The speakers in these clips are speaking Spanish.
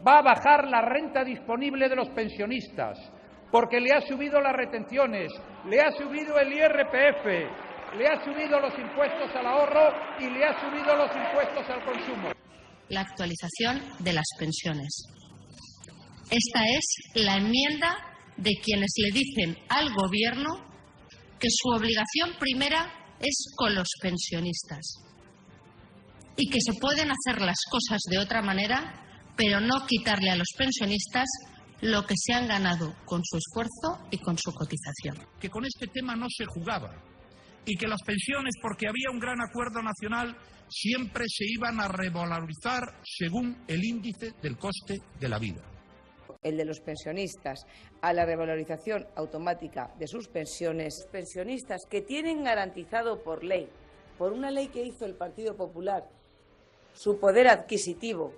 va a bajar la renta disponible de los pensionistas, porque le ha subido las retenciones, le ha subido el IRPF, le ha subido los impuestos al ahorro y le ha subido los impuestos al consumo. La actualización de las pensiones. Esta es la enmienda de quienes le dicen al Gobierno que su obligación primera es con los pensionistas y que se pueden hacer las cosas de otra manera, pero no quitarle a los pensionistas lo que se han ganado con su esfuerzo y con su cotización. Que con este tema no se jugaba y que las pensiones, porque había un gran acuerdo nacional, siempre se iban a revalorizar según el índice del coste de la vida. El de los pensionistas a la revalorización automática de sus pensiones. Pensionistas que tienen garantizado por ley, por una ley que hizo el Partido Popular, su poder adquisitivo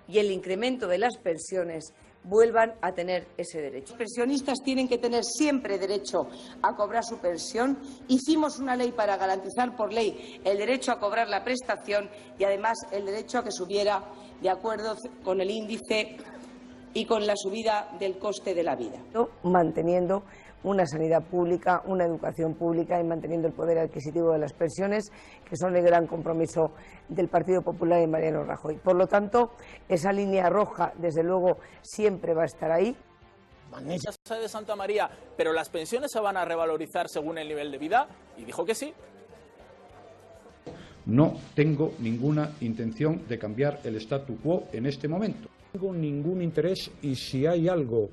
y el incremento de las pensiones, vuelvan a tener ese derecho. Los pensionistas tienen que tener siempre derecho a cobrar su pensión. Hicimos una ley para garantizar por ley el derecho a cobrar la prestación y además el derecho a que subiera de acuerdo con el índice y con la subida del coste de la vida. Manteniendo una sanidad pública, una educación pública y manteniendo el poder adquisitivo de las pensiones, que son el gran compromiso del Partido Popular y Mariano Rajoy. Por lo tanto, esa línea roja, desde luego, siempre va a estar ahí. Magnífica de Santa María, pero las pensiones se van a revalorizar según el nivel de vida, y dijo que sí. No tengo ninguna intención de cambiar el statu quo en este momento. No tengo ningún interés y si hay algo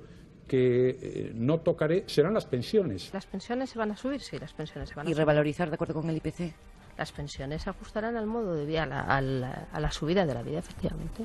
que no tocaré serán las pensiones. ¿Las pensiones se van a subir? Sí, las pensiones se van a subir. ¿Y revalorizar de acuerdo con el IPC? Las pensiones se ajustarán al modo de vida, a la subida de la vida, efectivamente.